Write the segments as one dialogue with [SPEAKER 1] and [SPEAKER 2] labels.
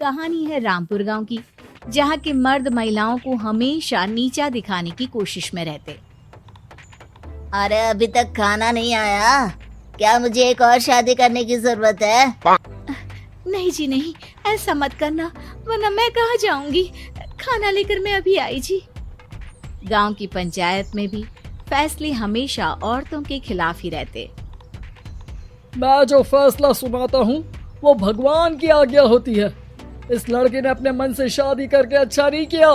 [SPEAKER 1] कहानी है रामपुर गांव की, जहां के मर्द महिलाओं को हमेशा नीचा दिखाने की कोशिश में रहते।
[SPEAKER 2] अरे अभी तक खाना नहीं आया, क्या मुझे एक और शादी करने की जरूरत है?
[SPEAKER 1] नहीं जी नहीं, ऐसा मत करना, वरना मैं कहाँ जाऊंगी। खाना लेकर मैं अभी आई जी। गांव की पंचायत में भी फैसले हमेशा औरतों के खिलाफ ही रहते।
[SPEAKER 3] मैं जो फैसला सुनाता हूँ वो भगवान की आज्ञा होती है। इस लड़के ने अपने मन से शादी करके अच्छा नहीं किया।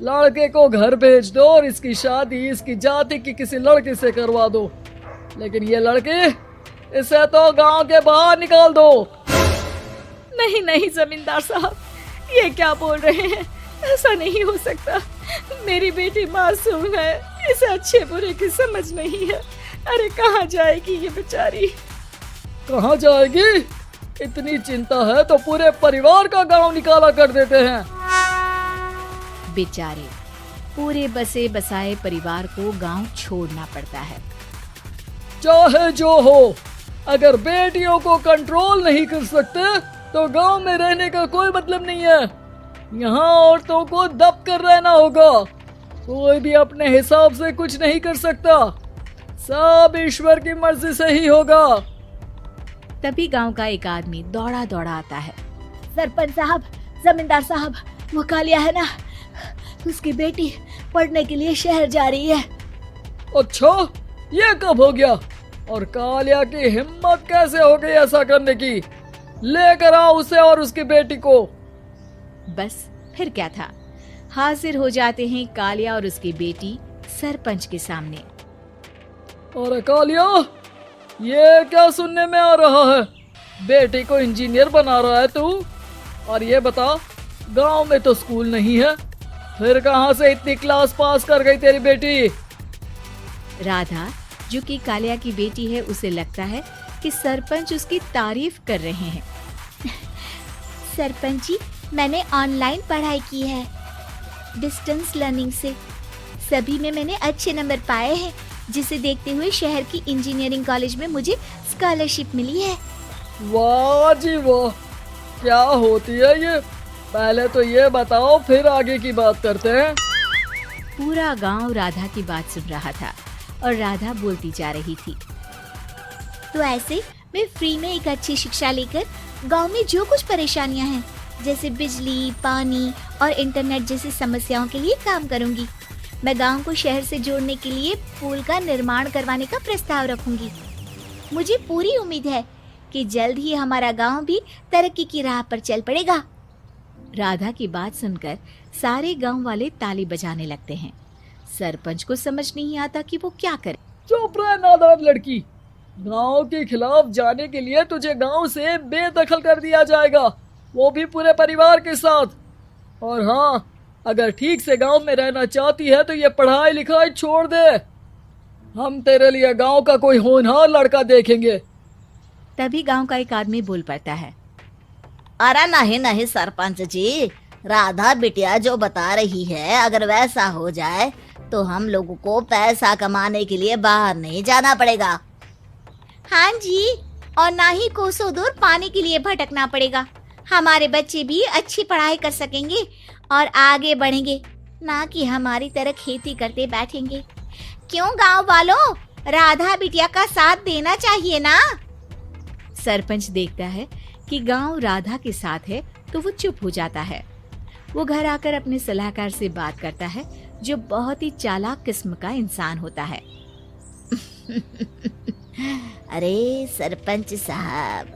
[SPEAKER 3] लड़के को घर भेज दो और इसकी शादी इसकी जाति की किसी लड़के से करवा दो, लेकिन ये लड़की, इसे तो गांव के बाहर निकाल दो।
[SPEAKER 1] नहीं नहीं जमींदार साहब, ये क्या बोल रहे हैं? ऐसा नहीं हो सकता। मेरी बेटी मासूम है, इसे अच्छे बुरे की समझ नहीं है। अरे कहाँ जाएगी ये बेचारी?
[SPEAKER 3] कहाँ जाएगी? इतनी चिंता है तो पूरे परिवार का गांव निकाला कर देते हैं।
[SPEAKER 1] बेचारे पूरे बसे बसाए परिवार को गांव छोड़ना पड़ता है।
[SPEAKER 3] चाहे जो हो, अगर बेटियों को कंट्रोल नहीं कर सकते तो गांव में रहने का कोई मतलब नहीं है। यहाँ औरतों को दब कर रहना होगा। कोई भी अपने हिसाब से कुछ नहीं कर सकता, सब ईश्वर की मर्जी से ही होगा।
[SPEAKER 1] तभी गांव का एक आदमी दौड़ा दौड़ा आता है। सरपंच साहब, जमींदार साहब, वो कालिया है ना, उसकी बेटी पढ़ने के लिए शहर जा रही है।
[SPEAKER 3] अच्छा, ये कब हो गया? और कालिया की हिम्मत कैसे हो गई ऐसा करने की? लेकर आओ उसे और उसकी बेटी को।
[SPEAKER 1] बस फिर क्या था, हाजिर हो जाते हैं कालिया और उसकी बेटी सरपंच के सामने।
[SPEAKER 3] अरे कालिया, ये क्या सुनने में आ रहा है? बेटी को इंजीनियर बना रहा है तू? और ये बता, गांव में तो स्कूल नहीं है, फिर कहां से इतनी क्लास पास कर गई तेरी बेटी?
[SPEAKER 1] राधा, जो कि कालिया की बेटी है, उसे लगता है कि सरपंच उसकी तारीफ कर रहे हैं।
[SPEAKER 2] सरपंच जी, मैंने ऑनलाइन पढ़ाई की है, डिस्टेंस लर्निंग से। सभी में मैंने अच्छे नंबर पाए हैं, जिसे देखते हुए शहर की इंजीनियरिंग कॉलेज में मुझे स्कॉलरशिप मिली है।
[SPEAKER 3] वाह जी वाह, क्या होती है ये? पहले तो ये बताओ, फिर आगे की बात करते हैं।
[SPEAKER 1] पूरा गांव राधा की बात सुन रहा था और राधा बोलती जा रही थी।
[SPEAKER 2] तो ऐसे मैं फ्री में एक अच्छी शिक्षा लेकर गांव में जो कुछ परेशानियां हैं, जैसे बिजली, पानी और इंटरनेट जैसी समस्याओं के लिए काम करूंगी। मैं गांव को शहर से जोड़ने के लिए पुल का निर्माण करवाने का प्रस्ताव रखूंगी। मुझे पूरी उम्मीद है कि जल्द ही हमारा गांव भी तरक्की की राह पर चल पड़ेगा।
[SPEAKER 1] राधा की बात सुनकर सारे गांव वाले ताली बजाने लगते हैं। सरपंच को समझ नहीं आता कि वो क्या करे।
[SPEAKER 3] चुप रह नादान लड़की, गांव के खिलाफ जाने के लिए तुझे गांव से बेदखल कर दिया जाएगा, वो भी पूरे परिवार के साथ। और हाँ, अगर ठीक से गांव में रहना चाहती है तो ये पढ़ाई लिखाई छोड़ दे। हम तेरे लिए गांव का कोई होनहार लड़का देखेंगे।
[SPEAKER 1] तभी गांव का एक आदमी बोल पड़ता है।
[SPEAKER 2] अरे नहीं नहीं सरपंच जी, राधा बिटिया जो बता रही है, अगर वैसा हो जाए तो हम लोगों को पैसा कमाने के लिए बाहर नहीं जाना पड़ेगा। हाँ जी, और ना ही कोसों दूर पानी के लिए भटकना पड़ेगा। हमारे बच्चे भी अच्छी पढ़ाई कर सकेंगे और आगे बढ़ेंगे, ना कि हमारी तरह खेती करते बैठेंगे। क्यों गांव वालों, राधा बिटिया का साथ देना चाहिए ना।
[SPEAKER 1] सरपंच देखता है कि गांव राधा के साथ है तो वो चुप हो जाता है। वो घर आकर अपने सलाहकार से बात करता है, जो बहुत ही चालाक किस्म का इंसान होता है।
[SPEAKER 2] अरे सरपंच साहब,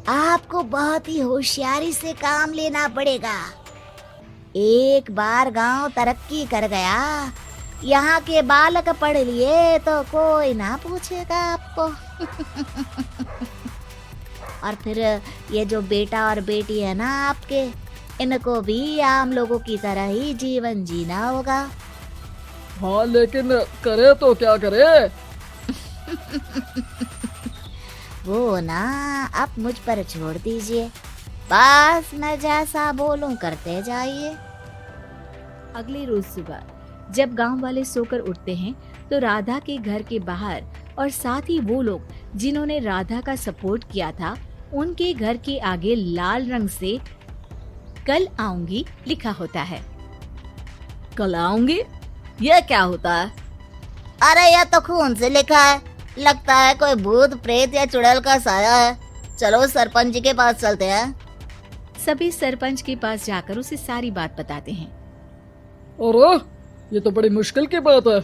[SPEAKER 2] आपको बहुत ही होशियारी से काम लेना पड़ेगा। एक बार गांव तरक्की कर गया, यहाँ के बालक पढ़ लिए तो कोई ना पूछेगा आपको। और फिर ये जो बेटा और बेटी है ना आपके, इनको भी आम लोगों की तरह ही जीवन जीना होगा।
[SPEAKER 3] हाँ, लेकिन करे तो क्या करे?
[SPEAKER 2] वो ना आप मुझ पर छोड़ दीजिए, बस मैं जैसा बोलूं करते जाइए।
[SPEAKER 1] अगले रोज सुबह जब गांव वाले सोकर उठते हैं तो राधा के घर के बाहर और साथ ही वो लोग जिन्होंने राधा का सपोर्ट किया था, उनके घर के आगे लाल रंग से कल आऊंगी लिखा होता है।
[SPEAKER 2] कल आऊंगी, यह क्या होता है? अरे यह तो खून से लिखा है, लगता है कोई भूत प्रेत या चुड़ैल का साया है। चलो सरपंच जी के पास चलते हैं।
[SPEAKER 1] सभी सरपंच के पास जाकर उसे सारी बात बताते हैं।
[SPEAKER 3] अरे ये तो बड़ी मुश्किल की बात है।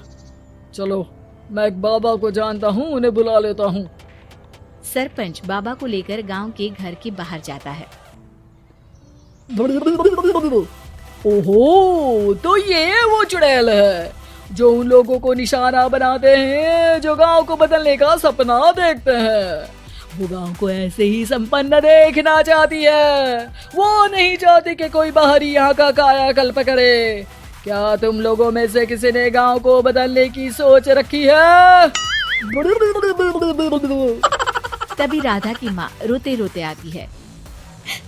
[SPEAKER 3] चलो मैं एक बाबा को जानता हूँ, उन्हें बुला लेता हूँ।
[SPEAKER 1] सरपंच बाबा को लेकर गांव के घर के बाहर जाता है।
[SPEAKER 3] ओहो, तो ये वो चुड़ैल है जो उन लोगों को निशाना बनाते हैं जो गांव को बदलने का सपना देखते हैं। वो गांव को ऐसे ही संपन्न देखना चाहती है। वो नहीं चाहती कि कोई बाहरी यहाँ का कायाकल्प करे। क्या तुम लोगों में से किसी ने गांव को बदलने की सोच रखी है?
[SPEAKER 1] तभी राधा की माँ रोते रोते आती है।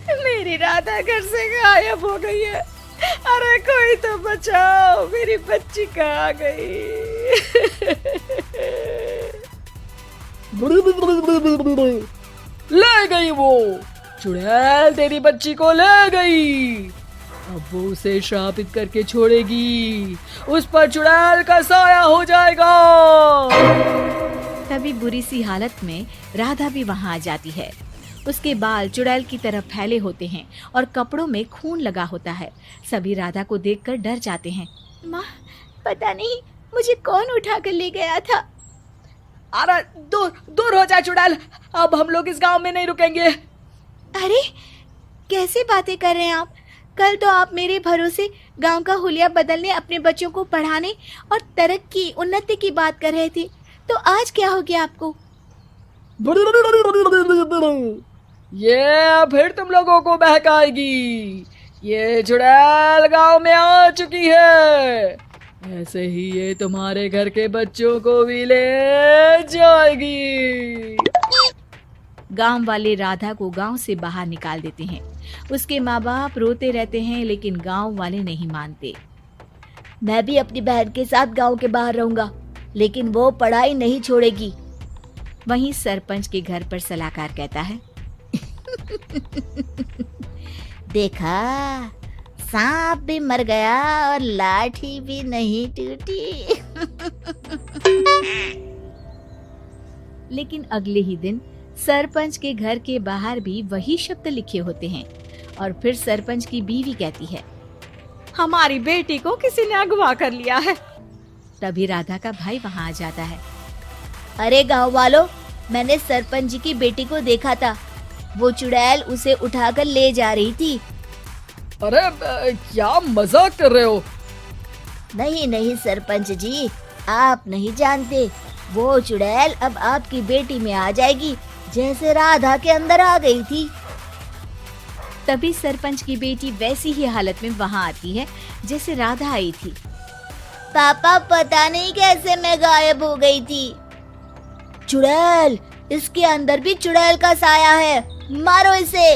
[SPEAKER 2] मेरी राधा घर से गायब हो गई है। अरे कोई तो बचाओ, मेरी बच्ची कहाँ गई?
[SPEAKER 3] ले गई वो चुड़ैल, तेरी बच्ची को ले गई। अब वो उसे श्रापित करके छोड़ेगी, उस पर चुड़ैल का साया हो जाएगा।
[SPEAKER 1] तभी बुरी सी हालत में राधा भी वहाँ आ जाती है। उसके बाल चुड़ैल की तरह फैले होते हैं और कपड़ों में खून लगा होता है। सभी राधा को देखकर डर जाते हैं।
[SPEAKER 2] माँ, पता नहीं मुझे कौन उठा कर ले गया था।
[SPEAKER 3] अरे दूर दूर हो जा चुड़ैल, अब हम लोग इस गांव में नहीं रुकेंगे।
[SPEAKER 2] अरे कैसे बातें कर रहे हैं आप? कल तो आप मेरे भरोसे गांव का हुलिया बदलने, अपने बच्चों को पढ़ाने और तरक्की उन्नति की बात कर रहे थे, तो आज क्या हो गया आपको?
[SPEAKER 3] ये फिर तुम लोगों को बहकाएगी। ये चुड़ैल गांव में आ चुकी है, ऐसे ही ये तुम्हारे घर के बच्चों को भी ले जाएगी।
[SPEAKER 1] गांव वाले राधा को गांव से बाहर निकाल देते हैं। उसके माँ बाप रोते रहते हैं, लेकिन गांव वाले नहीं मानते।
[SPEAKER 2] मैं भी अपनी बहन के साथ गांव के बाहर रहूंगा, लेकिन वो पढ़ाई नहीं छोड़ेगी।
[SPEAKER 1] वहीं सरपंच के घर पर सलाहकार कहता है।
[SPEAKER 2] देखा, सांप भी मर गया और लाठी भी नहीं टूटी।
[SPEAKER 1] लेकिन अगले ही दिन सरपंच के घर के बाहर भी वही शब्द लिखे होते हैं। और फिर सरपंच की बीवी कहती है,
[SPEAKER 2] हमारी बेटी को किसी ने अगवा कर लिया है।
[SPEAKER 1] तभी राधा का भाई वहाँ आ जाता है।
[SPEAKER 2] अरे गांव वालों, मैंने सरपंच जी की बेटी को देखा था। वो चुड़ैल उसे उठाकर ले जा रही थी।
[SPEAKER 3] अरे क्या मजाक कर रहे हो?
[SPEAKER 2] नहीं नहीं सरपंच जी, आप नहीं जानते। वो चुड़ैल अब आपकी बेटी में आ जाएगी, जैसे राधा के अंदर आ गई थी।
[SPEAKER 1] तभी सरपंच की बेटी वैसी ही हालत में वहाँ आती है जैसे राधा आई थी।
[SPEAKER 2] पापा, पता नहीं कैसे मैं गायब हो गई थी। चुड़ैल, इसके अंदर भी चुड़ैल का साया है, मारो इसे।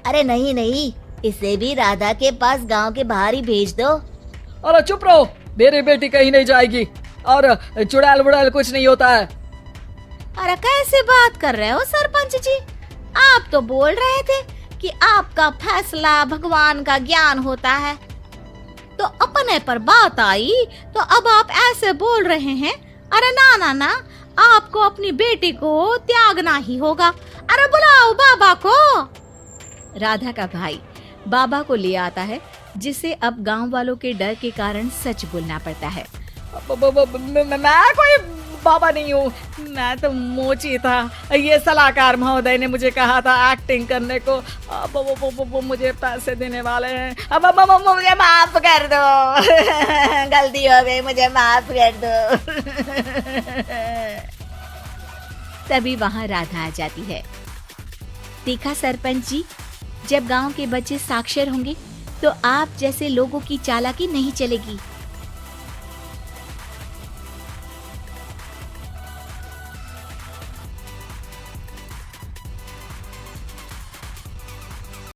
[SPEAKER 2] अरे नहीं नहीं, इसे भी राधा के पास गांव के बाहर ही भेज दो।
[SPEAKER 3] अरे चुप रहो, मेरी बेटी कहीं नहीं जाएगी और चुड़ैल वुड़ैल कुछ नहीं होता है।
[SPEAKER 2] अरे कैसे बात कर रहे हो सरपंच जी? आप तो बोल रहे थे कि आपका फैसला भगवान का ज्ञान होता है, तो अपने पर बात आई तो अब आप ऐसे बोल रहे हैं। अरे ना ना ना, आपको अपनी बेटी को त्यागना ही होगा। अरे बुलाओ बाबा को।
[SPEAKER 1] राधा का भाई बाबा को ले आता है, जिसे अब गांव वालों के डर के कारण सच बोलना पड़ता है।
[SPEAKER 3] मैं कोई बाबा नहीं हूँ, मैं तो मोची था। ये सलाहकार महोदय ने मुझे कहा था एक्टिंग करने को। वो मुझे पैसे देने वाले हैं। अब
[SPEAKER 2] मुझे माफ कर दो। गलती हो गई, मुझे माफ कर दो।
[SPEAKER 1] तभी वहाँ राधा आ जाती है। देखा सरपंच जी, जब गांव के बच्चे साक्षर होंगे तो आप जैसे लोगों की चालाकी नहीं चलेगी।